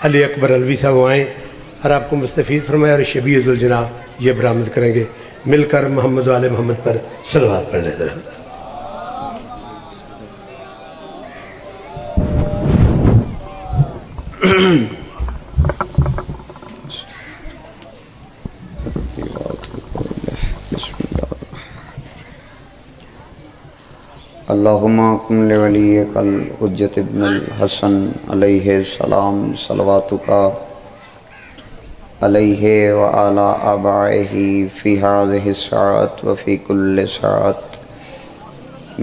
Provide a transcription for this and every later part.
علی اکبر علوی صاحب آئیں اور آپ کو مستفیض فرمائے، اور شبیہ ذوالجناح یہ برآمد کریں گے۔ مل کر محمد و آل محمد پر صلوات پڑھ لیں ذرا۔ اللہم کم لولیک الحجت ابن الحسن علیہ السلام صلواتک علیہ وعلی آبائہ فی هذه الساعة وفی کل ساعة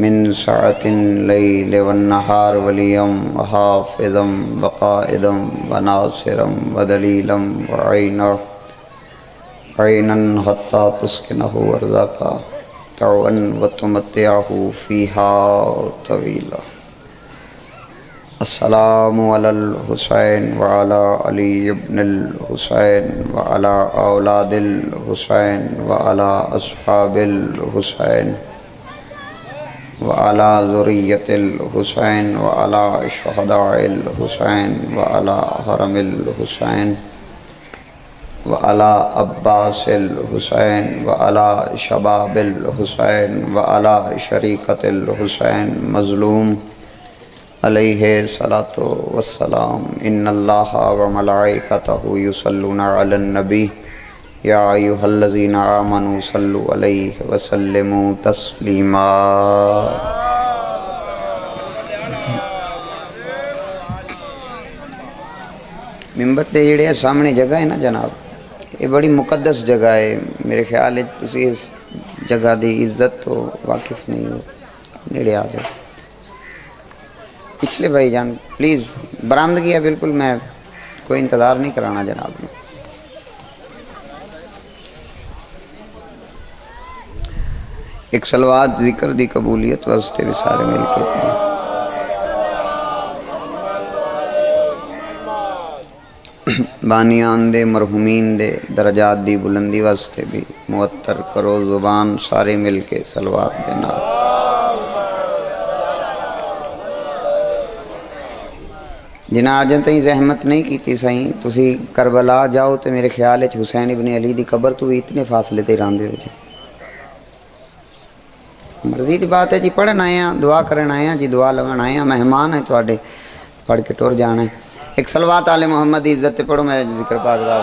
من ساعة اللیل والنہار ولیم وحافظا وقائدا وناصرا ودلیلا وعینا حتی تسکنہ ورزاقا طوعاً وتمتعہ فیہا طویلا۔ السلام علی الحسین وعلی علی ابن الحسین وعلی اولاد الحسین وعلی اصحاب الحسین وعلی ذریۃ الحسین وعلی شہداء الحسین وعلی حرم الحسین وعلی عباس الحسین وعلی شباب الحسین وعلی شریکت الحسین مظلوم علیہ الصلاۃ والسلام۔ ان اللہ وملائکتہ یصلون علی النبی یا ایہا الذین آمنوا صلوا علیہ وسلموا تسلیما۔ ممبر تے جڑے سامنے جگہ ہے نا جناب، یہ بڑی مقدس جگہ ہے، میرے خیال ہے تسی اس جگہ دی عزت تو واقف نہیں ہو، نیڑے آ جاؤ۔ پچھلے بھائی جان پلیز برآمدگی ہے، بالکل میں کوئی انتظار نہیں کرانا جناب نے۔ ایک صلوات ذکر دی قبولیت واسطے بھی سارے مل کے تھے۔ بانیان دے مرحومین دے درجات دی بلندی واسطے بھی معطر کرو زبان سارے مل کے صلوات دینا۔ جنہاں آجن تھی زحمت نہیں کی تھی سائیں، تسی کربلا جاؤ تو میرے خیال ہے حسین ابن علی دی قبر تو بھی اتنے فاصلے تے راندے ہو جی۔ مرضی دی بات ہے جی، پڑھن آئے ہیں، دعا کرن آئے ہیں جی، دعا لگن آئے ہیں، مہمان ہیں تواڈے، پڑھ کے ٹور جانا ہے۔ ایک صلوات آل محمد دی عزت پڑھو، میں ذکر پاک دا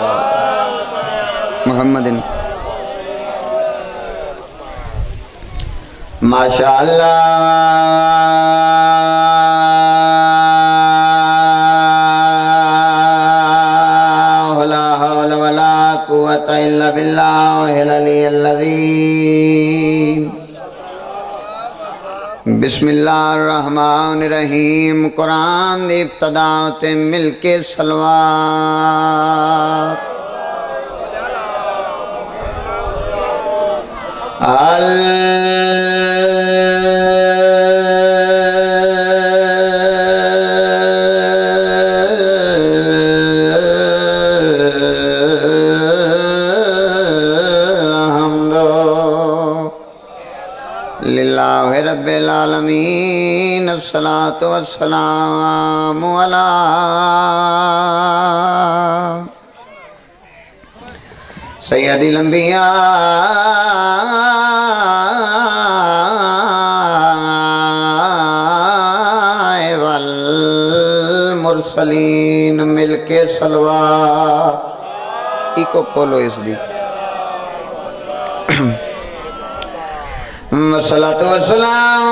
محمد ماشاءاللہ لا حول ولا قوة الا باللہ العلی العظیم۔ بسم اللہ الرحمن الرحیم۔ قرآن دی ابتدا تے مل کے صلوات۔ للہ رب العالمین، الصلاۃ والسلام علی سید الانبیاء والمرسلین۔ مل کے صلوات ایکو کھولو اس دی۔ والصلاة والسلام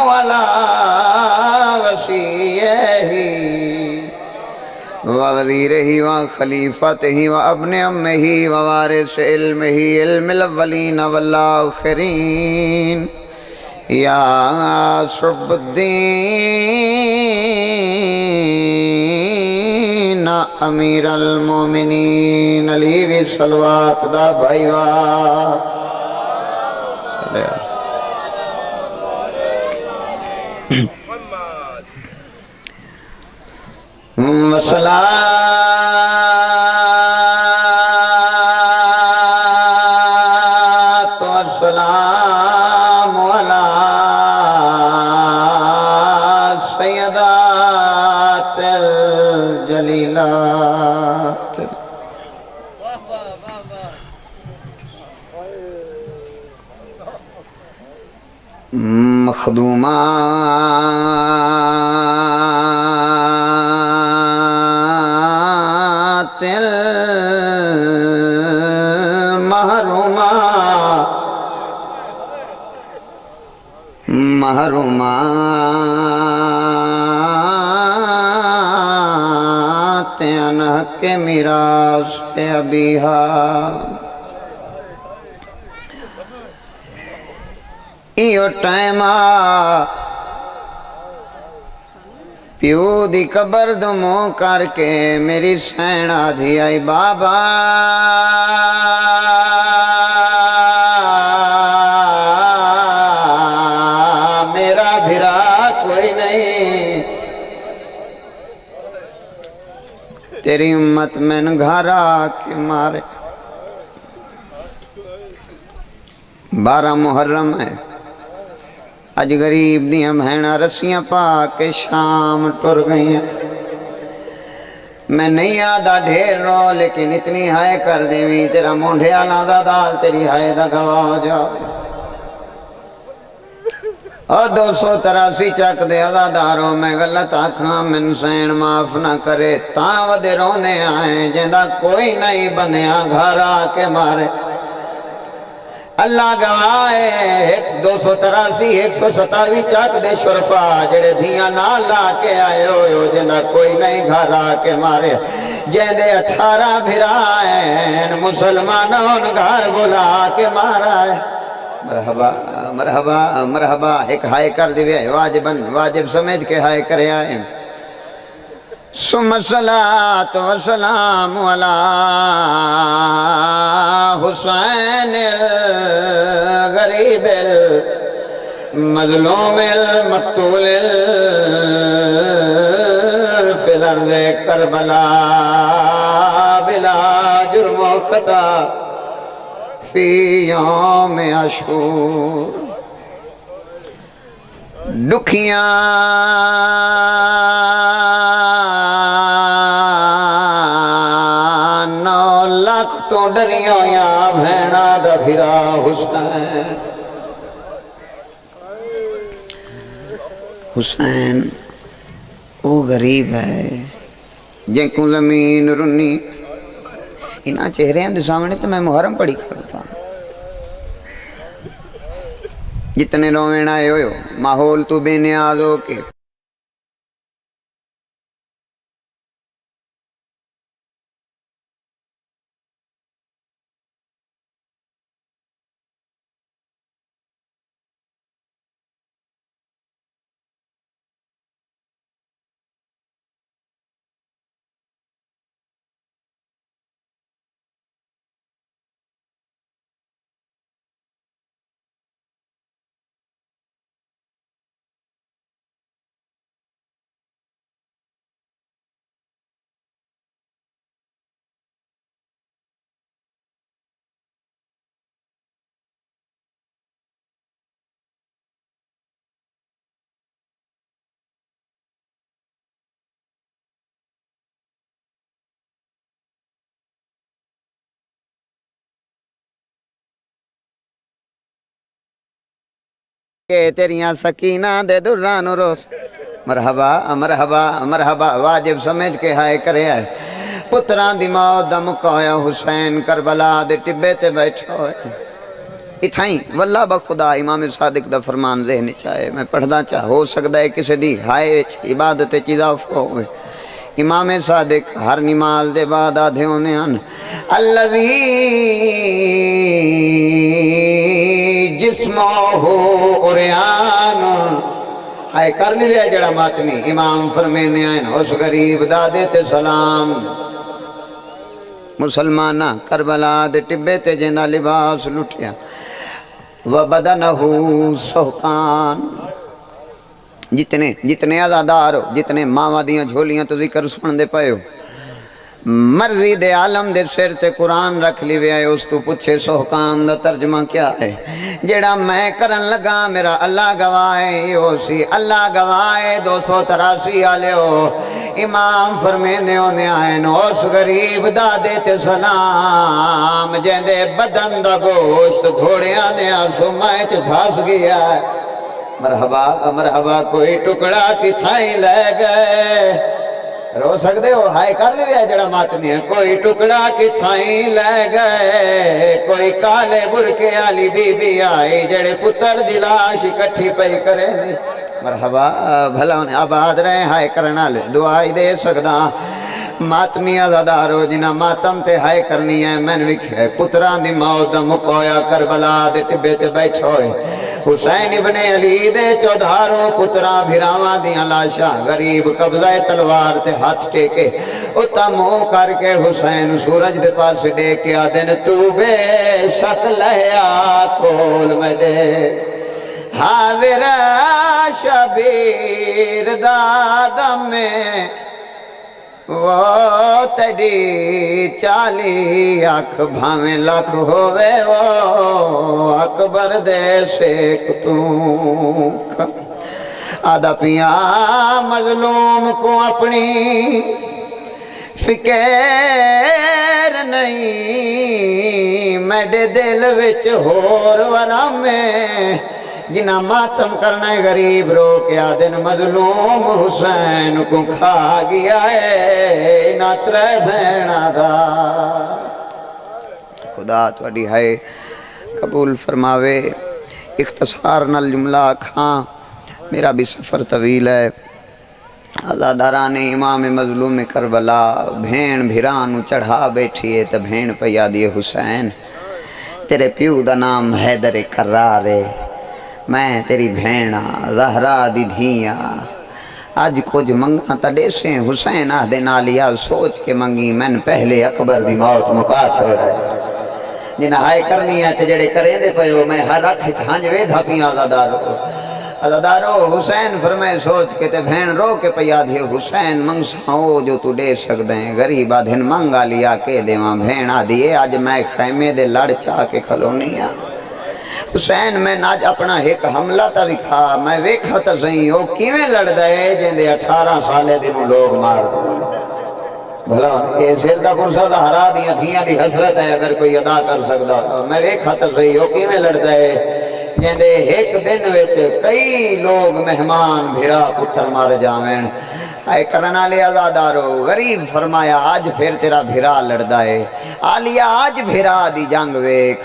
على وصيه ووزيره وخليفته وابن عمه ووارث علمه علم الاولين والآخرين یا شرف الدین امیر المومنین علی بھی صلوات دا بھائیوا۔ مخدومات محرومات انحق میراث ابیہا ایو ٹائم پیو دی قبر دمو کر کے میری سین آدھی آئی بابا میرا بھرا کوئی نہیں تیری امت میں گھر آ کے مارے 12 محرم ہے اج غریب دیاں بہناں رسیاں پا کے شام ٹر گئی ہیں میں نہیں آدھا ڈھیر رو لیکن اتنی ہائے کر دیویں تیرا مونڈے آنا دا دال تیری ہائے دا گواہ ہو جاؤ اور 283 چک دے عزاداروں میں غلط آکھاں من سین معاف نہ کرے تاں ودے رونے آئیں جندہ کوئی نہیں بندیاں گھر آ کے مارے اللہ گواہ ہے 283 127 چک دے شرفا جڑے دھیاں نال لا کے آئے ہو جنہ کوئی نہیں گھر آ کے مارے جیندے 18 بھرائیں مسلمانوں گھر بلا کے مارا ہے مرحبا مرحبا مرحبا ایک ہائے کر دیوے واجب سمجھ کے ہائے کرے آئے ثم الصلاة والسلام علی حسین الغریب المظلوم المقتول فی الارض کربلا بلا جرم و خطا فی یوم عاشور دکھیاں تو ڈریوں یا بھینا دا پھرا حسین وہ غریب ہے جن کو زمین رنی انہاں چہرے ہیں دے سامنے تو میں محرم پڑھی کھڑتا جتنے روین آئے ہوئے ماحول تو بے نیاز ہو کے کہ تیریاں سکینہ دے دران روس مرحبا مرحبا مرحبا واجب سمجھ کے ہائے کرے آئے پتران دی موت دا مکایا حسین کربلا دے ٹبے تے بیٹھا ہوئے اتھائیں واللہ بخدا امام صادق دا فرمان ذہنی چاہے میں پڑھدا چاہ ہو سکتا ہے کسی دی ہائے عبادت چیزاف ہوئے امام صادق ہر نماز دے بعد آدھے ہونے آن اللذی جسمہ ہو اریان ہائے کر لیا جڑا ماتمی امام فرمینے آئین اس غریب دادے تے سلام مسلمانہ کربلا دے ٹبے تے جندہ لباس لٹیا وَبَدَنَهُ سُحْقَانِ جتنے عزادار ہو جتنے ماما دیاں جھولیاں تو ذکر سن دے پائے ہو مرضی دے عالم دے سر تے قرآن رکھ لی وے آئے اس تو پچھے سحقان دا ترجمہ کیا ہے جیڑا میں کرن لگا میرا اللہ گواہے ہو سی اللہ گواہے 283 آلے ہو امام فرمینے ہونے آئین اس غریب دادے تے سلام جیندے بدن دا گوشت گھوڑے آنے آسو مائچ پھاس گیا ہے مرحبا مرحبا کوئی ٹکڑا کتھائی لے گئے رو سکتے ہو ہائے کر لیا جڑا ماتمی ہے کوئی ٹکڑا کتھائی لے گئے کوئی کالے برکے آلی بی بی آئی جڑے پتر دلاش اکٹھی پئی کرے دی مرحبا بھلا انہیں آباد رہے ہائے کرنا لے دعائی دے سکدا ماتمی آزادارو جنہ ماتم تے ہائے کرنی ہے میں وکھے پتران دی موت مکویا کربلا دے تبے تے بیٹھوئے حسین ابن علی دے چودھاروں پتران بھیراواں دیاں لاشاں غریب قبضہ تلوار تے ہاتھ ٹیکے اتا منہ کر کے حسین سورج دے پاس ڈیکے آدن تو بے شک لہیا کول میں دے حاضر شبیر دادم میں وہ تیری چالی اکھ بھامیں لکھ ہوئے وہ اکبر دے سیک تو آدھا پیا مظلوم کو اپنی فکر نہیں میرے دل وچ ہور ورا میں جنہ ماتم کرنا ہے غریب رو کے آدن مظلوم حسین کو کھا گیا ہے نہ ترے بھینا دا خدا توڑی ہے قبول فرماوے اختصار نال جملہ کھاں میرا بھی سفر طویل ہے آزاداران امام مظلوم کربلا بھین بھیرانو چڑھا بیٹھیے تو بھین پیا دیے حسین تیرے پیو دا نام حیدر کرارے میں تیری بھینا زہرا دی دھیاں آج کچھ منگا تا ڈیسے حسین آدھے نالیا سوچ کے منگی میں پہلے اکبر دی موت مکا چھوڑا جنہ ہائے کرنی ہے تے جڑے کریں دے پہو میں ہر رکھ چھانجوے دھا پیاں آزادارو حسین فرمائے سوچ کے تے بھین رو کے پیا دھیے حسین منگ ساؤ جو تو دے سکتے ہیں غریب آدھن منگا لیا کے دے ماں بھین آدھیے آج میں خیمے دے لڑ چاہ کے کھلونی آ حسین میں ناج اپنا ایک حملہ تا وکھا میں ویکھا تا سہیں او کیویں لڑ دے جن دے 18 سالے دنوں لوگ مار دو بھلا یہ سر دا پرسا دا ہرا دیا دھیاں دی حسرت ہے اگر کوئی ادا کر سکتا میں ویکھا تا سہیں او کیویں لڑ دے جن دے ایک دن وچ کئی لوگ مہمان بھیرا پتر مار جاویں آئے کرنا لے آزادارو غریب فرمایا آج پھر تیرا بھیرا لڑ دائے آلیا آج بھیرا دی جنگ ویکھ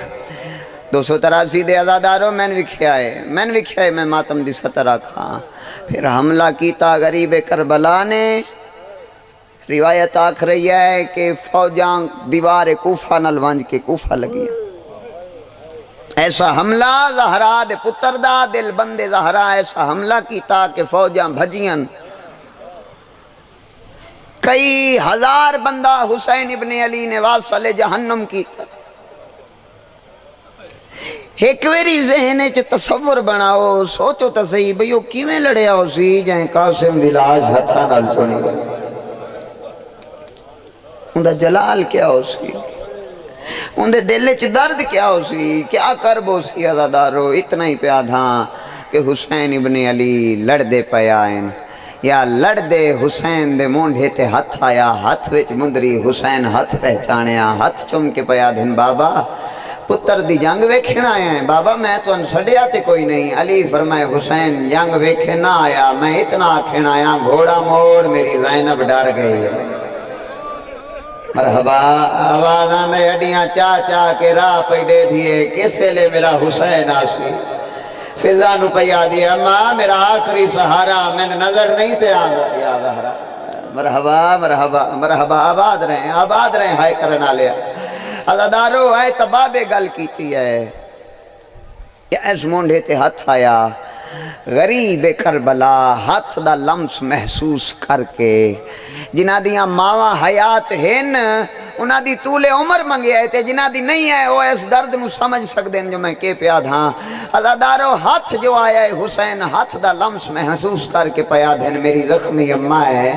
283 دے آزادارو میں وکھیا ہے میں ماتم دی سترہ کھاں پھر حملہ کیتا غریب کربلا نے روایت آکھ رہی ہے کہ فوجاں دیوار کوفہ نل ونج کے کوفہ لگیا ایسا حملہ زہرا دے پتر دا دل بندے زہرا ایسا حملہ کیتا کہ فوجاں بھجیاں کئی ہزار بندہ حسین ابن علی نے واصل جہنم کیتا ایک ویری ذہنے چے تصور بناؤ سوچو تا صحیح بھئیو کیویں لڑیا ہو سی جائیں قاسم دی لاش ہتھا نال سنی ان دا جلال کیا ہو سی ان دے دل چ درد کیا ہو سی کیا کربو سی آزادارو اتنا ہی پیا تھا کہ حسین ابن علی لڑ دے پیائن یا لڑ دے حسین دے مونڈے تے ہتھ آیا ہتھ وچ مندری حسین ہتھ پہچانیا ہتھ چم کے پیا دھن بابا پتر دی جنگ ویکھنا آیا ہیں بابا میں تو انسڑیا تے کوئی نہیں علی فرمائے حسین جنگ ویکھے نہ آیا میں اتنا آکھنا آیا گھوڑا مور میری زینب ڈر گئی ہے مرحبا آوازاں نے اڈیاں چاہ چاہ کے راہ پیڑے دیئے کسے لے میرا حسین آسی فضا نو پیا دیا ماں میرا آخری سہارا میں نظر نہیں پہ آگا یا زہرا مرحبا مرحبا مرحبا آباد رہیں ہائے کرنا لیا آزادارو ہے تبابے گل کیتی ہے اس مونڈے تے ہتھ آیا غریب کربلا ہاتھ دا لمس محسوس کر کے جنہ دیاں ماواں حیات ہن انہاں دی طول عمر منگے آئے تے جنہ دی نہیں ہے وہ اس درد نو سمجھ سکتے ہیں جو میں کے پیا دھاں عزادارو ہاتھ جو آیا ہے حسین ہاتھ دا لمس محسوس کر کے پیا دھن میری زخمی اماں ہے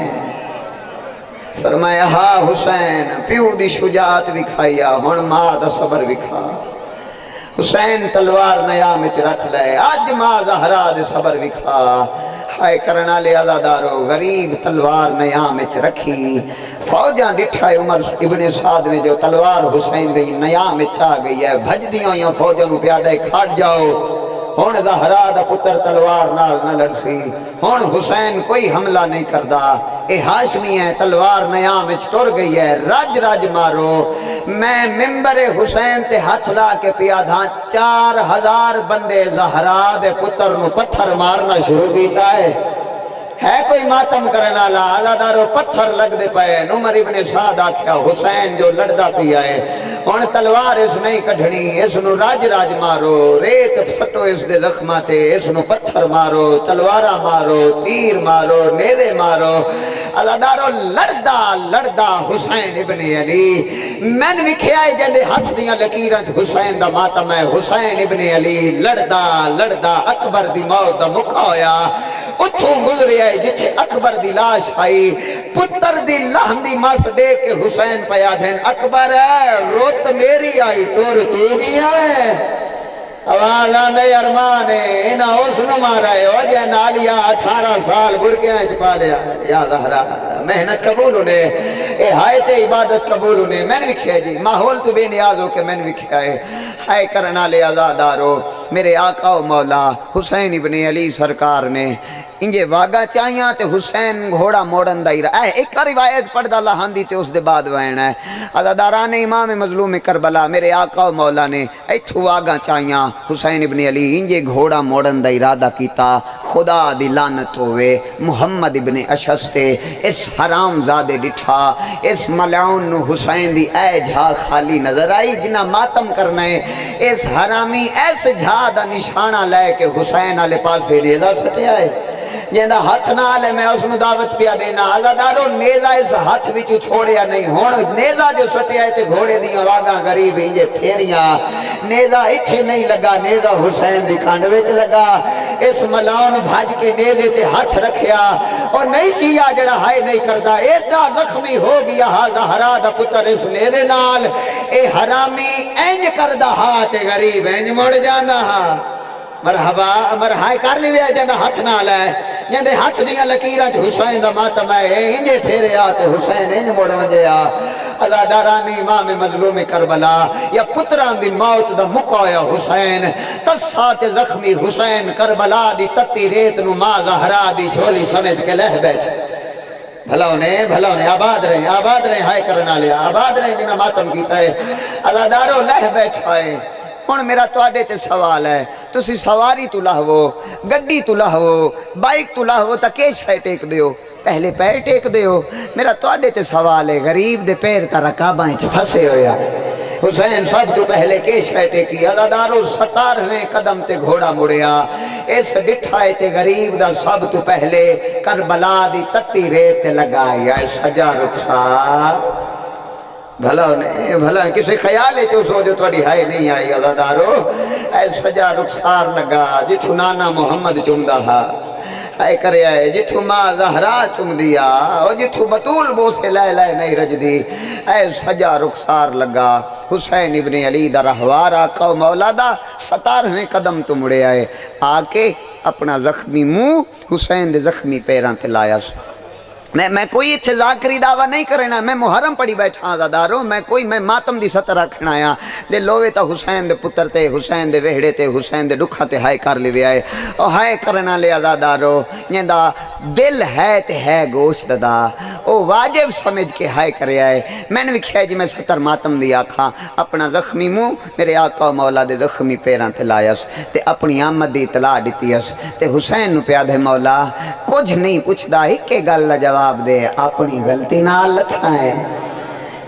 فرمایا ہاں حسین پیو دی شجاعت وکھائیا ہن ماں دا صبر وکھا حسین تلوار نیا مچ رکھ لے آج ماں زہرا دے صبر وکھا ہائے کرنا لے عزادارو غریب تلوار نیا مچ رکھی فوجاں ڈٹھا ہے عمر ابن سعد نے جو تلوار حسین دی نیا مچ آ گئی ہے بھج دیوں یا فوجاں نو پیادہ کھاٹ جاؤ ہن زہرا دا پتر تلوار نال نہ لڑسی، ہن حسین کوئی حملہ نہیں کردا، اے ہاشمی ہے تلوار نیام وچ ٹر گئی ہے، رج رج مارو۔ میں ممبر حسین تے ہاتھ لا کے پیا دھاں 4000 بندے زہرا دے پتر نو پتھر مارنا شروع کیتا ہے کوئی ماتم کرنا اللہ دارو پتھر لگ دے پائے۔ عمر ابن سعد آکھیا حسین جو لڑدا پیا ہے ہن تلوار اس نہیں کڈھنی، اس نو راج راج مارو، ریت سٹو اس دے زخماں تے، اس نو پتھر مارو، تلواراں مارو، تیر مارو، نیزے مارو۔ اللہ دارو لڑدا لڑدا حسین ابن علی میں نے وکھیا ہے جندے ہاتھ دیاں لکیراں حسین دا ماتم ہے۔ حسین ابن علی لڑدا لڑدا اکبر دی موت دا موقع ہویا، اتھوں گزرے آئے جتھے اکبر دی لاش آئی، پتر دی لہندی مس دے کے حسین پیا دھین اکبر ہے روت میری آئی ٹور تو گیا ہے حوالہ نہیں ارمان ہے انہا اس نو مارا ہے او جے نالیا 18 سال برکے آئے چپا لیا یا زہرا محنت قبول ہونے اے ہائے تے عبادت قبول ہونے میں نے وکھیا جی ماحول تو بے نیاز ہو کے میں نے وکھیا ہے ہائے کرنا لے آزادارو میرے آقا و مولا حسین ابن علی سرکار نے انجے واگا چاہیاں تے حسین گھوڑا موڑن دائی رہا ہے ایک روایت پڑھ دا لہاندی تے اس دے بعد وائنا ہے عزاداران امام مظلوم کربلا میرے آقا و مولا نے ایتھو واگا چاہیاں حسین ابن علی انجے گھوڑا موڑن دا ارادہ کیتا خدا دی لعنت ہوئے محمد ابن اشستے اس حرام زادے ڈٹھا اس ملعون نو حسین دی اے جھا خالی نظر آئی جنہ ماتم کرنے اس حرامی ایس جھا دا نشانہ لے کے حسین آلے پاسے ریزہ سٹے آئے جیندہ ہاتھ نہ آلے میں اس نے دعوت پیا دینا اللہ دارو نیزہ اس ہاتھ وچو چھوڑیا نہیں ہون نیزہ جو سٹے آئے تے گھوڑے دیاں واگاں غریب ہی پھیریاں نیزہ اچھے نہیں لگا نیزہ حسین دی کھانڈ وچ لگا اس ملعون بھاج کے نیزے تے ہاتھ رکھیا اور نہیں سیا جڑا ہائے نہیں کردا ایڈا زخمی ہو گیا ہا زہرا دا پتر اس نیزے نال اے حرامی اینج کردا ہا تے غریب اینج مڑ جانا ہا مرحبا مرحائی کر لی ویا جنہ ہاتھ نہ لائے جنہ ہاتھ دیاں لکیراں حسین دا ماتم ہے انجے پھیرے آتے حسین انج موڑ وجے آ اللہ ڈارانی امام مظلوم کربلا یا پتران دی موت دا مکایا حسین تسات زخمی حسین کربلا دی تتی ریت نو ماں زہرا دی جھولی سمیت کے لہ بیٹھ بھلا انہیں آباد رہیں ہائے کرنا لیا آباد رہیں جنہ ماتم کیتا ہے اللہ ڈارو لہ بیٹھائے ہن میرا تواڈے تے سوال ہے تسی سواری تو لاہو گڈی تو لاہو بائک تو لاہو تا کیش ہے ٹیک دیو پہلے پیر ٹیک دیو میرا تواڈے تے سوال ہے غریب دے پیر کا رکاباں وچ پھسے ہویا حسین سب تو پہلے کیش ہے ٹیکی عزادارو 17ویں قدم تے گھوڑا مڑیا اس ڈٹھائے تے غریب دا سب تو پہلے کربلا دی تتی ریت لگایا سجا رخسار بھلا کسی خیال ہے جو سو جو توڑی ہائے نہیں آئی عزادارو اے سجا رخسار لگا جتھو نانا محمد چمدہ ہا اے کرے آئے جتھو ماں زہرا چم دیا اور جتھو بطول بو سے لائے لائے نہیں رج دی اے سجا رخسار لگا حسین ابن علی دا رہوار آقا و مولا دا 17ویں قدم تو مڑے آئے آکے اپنا زخمی منہ حسین دے زخمی پیران تے لایا سو میں کوئی اتھے ذاکری دعویٰ نہیں کرنا میں محرم پڑی بیٹھا آزاداروں میں ماتم دی سطر رکھنا آیا دے لوے تا حسین دے پتر تے حسین دے وہڑے تے حسین دے ڈکھا تے ہائے کر لیوے آئے اور ہائے کرنا لے آزاداروں دا دل ہے تے ہے گوشت دا او واجب سمجھ کے ہائے کرے آئے میں نے وکھیا جی میں سطر ماتم دی آکھاں اپنا زخمی منہ میرے آقا و مولا دے زخمی پیران تے لائیس تے اپنی آمد دی اطلاع دیتیس تے حسین نو پیاد ہے مولا کچھ نہیں پوچھ دا ہی کہ گل جواب دے اپنی غلطی نال لکھائیں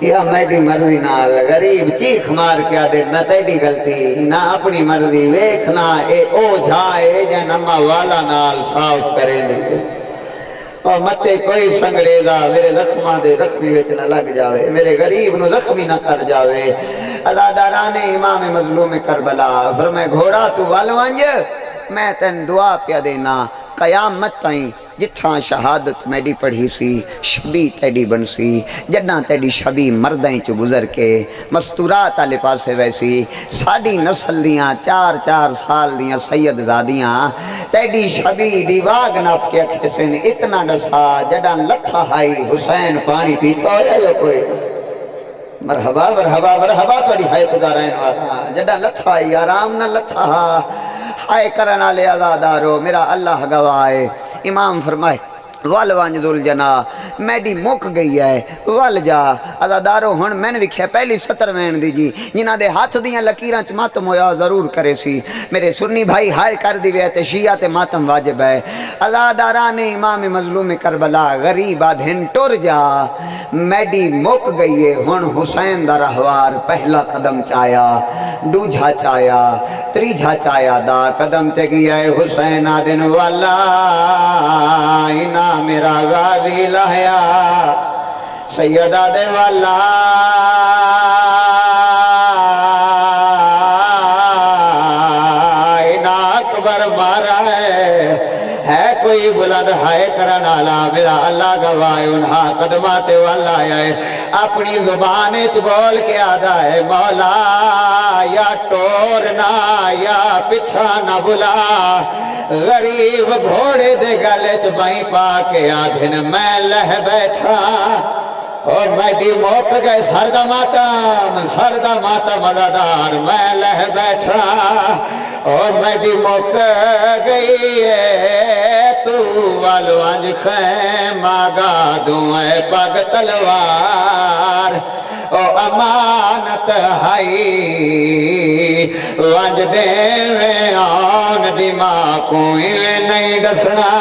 یا میڈی مرضی نال غریب چیخ مار کیا دے نہ تیڈی غلطی نہ اپنی مرضی ویکھنا اے او جھائے جا نما والا نال صاف کرے دے اور متے کوئی سنگریزہ میرے زخمہ دے زخمی وچ نہ لگ جاوے میرے غریب نو زخمی نہ کر جاوے اللہ داران امام مظلوم کربلا فرمائے گھوڑا تو والوانج میں تن دعا پیا دینا قیامت تائیں جتھاں شہادت میڈی پڑھی سی شبی تیڈی بن سی جڈاں تیڈی شبی مردائیں چو گزر کے مستورات آلے پاسے ویسی ساڑی نسل دیاں 4 سال دیاں سید زادیاں تیڈی شبی دیواغ ناپ کے اکھسن اتنا نسا جڈاں لتھا ہائی حسین پانی پیتا ہویا یا کوئی مرحبا مرحبا مرحبا توڑی ہائے خدا رہن والا جڈاں لتھا ہائی آرام نہ لتھا آئے کرنا لے عزادارو میرا اللہ گواہ امام فرمائے ول ونج ذل جنا میڈی مک گئی ہے ول جا عزادارو ہن میں نے وکھیا پہلی 70 وین دی جی جنہاں دے ہاتھ دیاں لکیراں چ ماتم ہویا ضرور کرے سی میرے سنی بھائی ہائے کر دی وے تے شیعہ تے ماتم واجب ہے عزاداران امام مظلوم کربلا غریب آدھن ٹر جا میڈی مک گئی ہے ہن حسین دا رہوار پہلا قدم چایا دوجھا چایا تریجھا چایا دا قدم تے گیا ہے حسین آدن والا اینا میرا غازی لہیا سیدہ دے والا اینا اکبر مارا ہے کوئی بلند ہائے کرنالا میرا اللہ گواہ انہا قدمات والا ہے اپنی زبان اچ بول کے آدھا ہے مولا یا ٹورنا یا پچھا نہ بلا غریب گھوڑے دے گلے چ بائیں پا کے آدھن میں لہ بیٹھا اور میڈی موک گئے سردہ ماتم عزادار میں لہ بیٹھا اور میڈی موک گئی ہے تو والو انج خیمہ گا دوں اے پگ تلوار او امانت ہائی ونج دے آن دماغ کوئی نہیں دسنا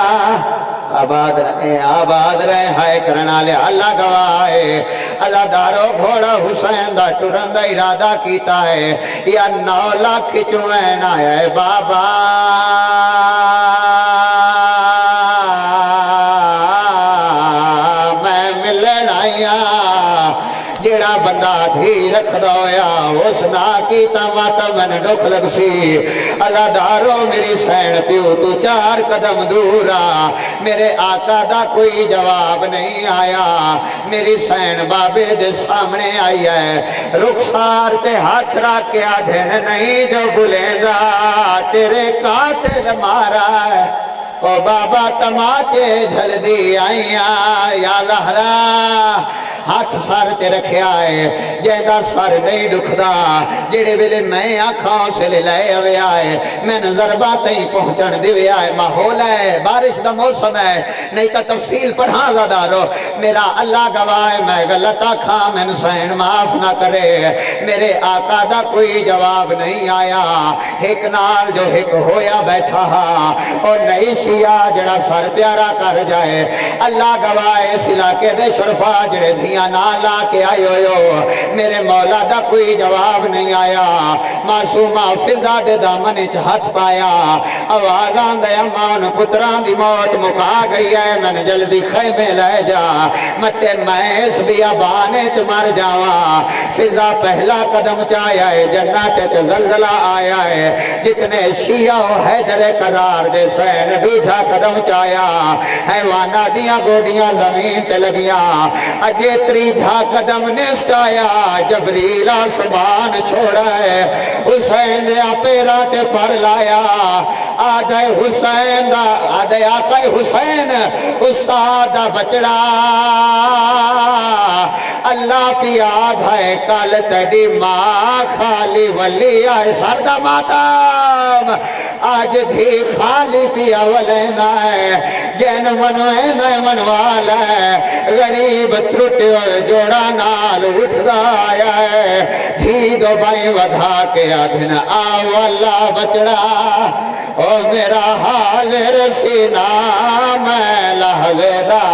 آباد رہے ہائے کرنا لے اللہ گواہ عزادارو گھوڑا حسین دا ٹرن دا ارادہ کیتا ہے یا 9 لاکھ چوین آیا ہے بابا میں ملن آیا جیڑا بندہ دھی رکھ دویا اس نا کیتا ماتا میں نے ڈوک لگ سی عزادارو میری سین پیو تو 4 قدم دورا میرے آقا دا کوئی جواب نہیں آیا میری سین بابے دے سامنے آئی ہے رخسار تے ہاتھ رکھ کے آدھن نہیں جو بھولیں گا تیرے قاتل مارا ہے او بابا تماچے جھل دی آئیاں یا زہرا ہاتھ سار تے رکھیا ہے جیدہ سار نہیں دکھدا جڑے ویلے میں آنکھاں سے لے لائے ہوئے آئے میں نظر باتیں پہنچن دیوے آئے ماحول ہے بارش دا موسم ہے نہیں تا تفصیل پڑھا زدارو میرا اللہ گواہ میں غلط آکھاں میں حسین معاف نہ کرے میرے آقا دا کوئی جواب نہیں آیا ایک نال جو ایک ہویا بیٹھا اور نہیں شیعہ جڑا سر پیارا کر جائے اللہ گواہ اس علاقے دے شرفا جڑے دھیاں نہ لا کے آئے ہو میرے مولا دا کوئی جواب نہیں آیا معصومہ فضا دے دامن اچ ہاتھ پایا آوازاں دے امان پتران دی موت مکا گئی ہے میں نے جلدی خیمے لے جا متے میں اس بیابانے چ مر جاواں فضا پہلا قدم چایا ہے جنت تے زلزلہ آیا ہے جتنے شیعہ و حیدر قرار دے سین دوجھا قدم چایا حیوانہ دیاں گوڑیاں زمین تے لگیاں اجے تریجھا قدم نیست آیا جبریل آسمان چھوڑا ہے حسین دے پیرا تے پر لایا آدھے حسین دا آدھے آقا حسین استاد بچڑا اللہ کی آدھے کال تیری ماں خالی ولی آئے سردہ ماتم آج دھی خالی پیا ولینا ہے جین منوین منوال ہے غریب ترٹے اور جوڑا نال اٹھ آیا ہے دھی دو بائی ودھا کے آدھن آوالا بچڑا او میرا حال رسینا میں لحظے دا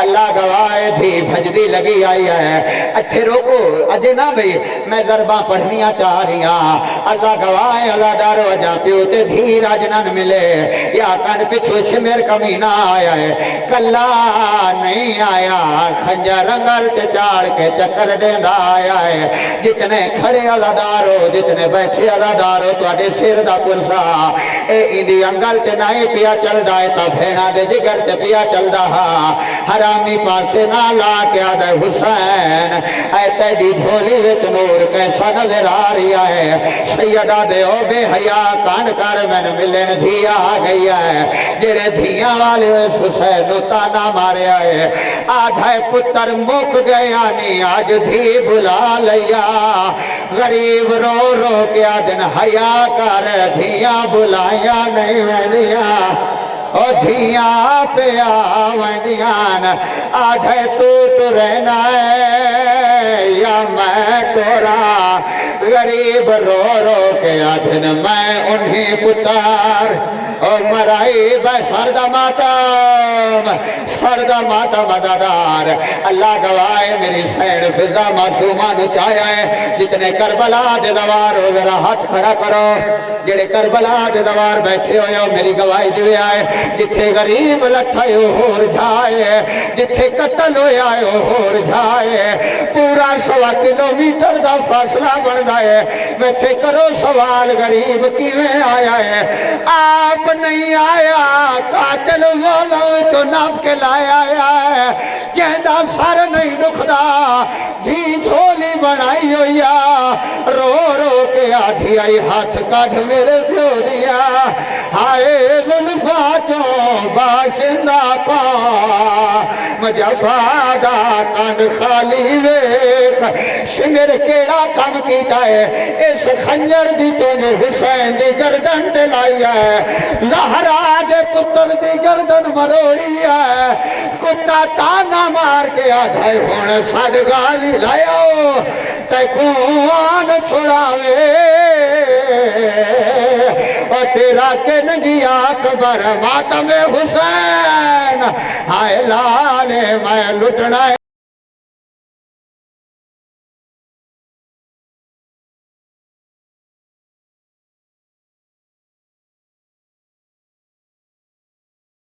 اللہ گواہ تھی بھجدی لگی آئی ہے اٹھے روکو اجے نہ بھئی میں ضرباں پڑھنیاں چاہ رہی ہاں اللہ گواہ اللہ ڈارو اجا پیو تے دھیر اجنن ملے یا کن پچھو شمیر کمینہ آیا ہے کلا نہیں آیا خنجر رنگل تے چاڑ کے چکر دیندہ آیا ہے جتنے کھڑے اللہ دارو جتنے بیٹھے اللہ دارو تو اڈے سیر دا پرسا اے اندی انگل تے نہیں پیا چل دائے تا بھینا دے جگر تے پیا چل دا حرامی پاسے نہ لا کے آدھے حسین اے تیری جھولی وچ نور کیسا نظر آ رہی ہے سیدہ دے او بے حیا کان کر میں ملن دھیا آ گئی ہے جڑے دھیاں والے اس حسین نو تانا ماریا ہے آدھے پتر مک گیا نہیں آج دھی بلا لیا غریب رو رو کے آدن حیا کر دھیاں بلایا نہیں ویندیاں او دھیاں پہ آویندیاں آدھے تو رہنا ہے یا میں تورا غریب رو رو کے آدھن میں انہیں پتر او مرائی بے سردہ ماتم دادار اللہ گوائے میری سین فضا معصومہ نچایا ہے جتنے کربلا دے دوار ہو ذرا ہاتھ کھڑا کرو جڑے کربلا دے دوار بیٹھے ہوئے ہو میری گواہی دیوے آئے جتھے غریب لٹھائے ہور جائے جتھے قتل ہوئے آئے ہور جائے پورا 100 کلومیٹر دا فاصلہ بن جائے میں تھے کرو سوال غریب کیویں آیا ہے آپ نہیں آیا قاتل والا تو ناپ کے لایا ہے کہندہ سر نہیں دکھدا دھی جھولی بنائی ہویا رو رو کے آدھی آئی ہاتھ کاٹھ میرے پیو دیا ہائے ظلفا چوں باشندہ پا مجفادہ کان خالی ویخ شنگر کیڑا کام کیتا ہے اس خنجر دی تو نے حسین دی گردن ٹلائی ہے زہرا دے پتر دی گردن مروڑی ہے کتا تانا مار کے آدھائی ہونے ساڑھ گالی لائیو تے کون چھڑاوے اور تیرا کے نگی اکبر ماتم حسین ہائے لانے میں لٹنا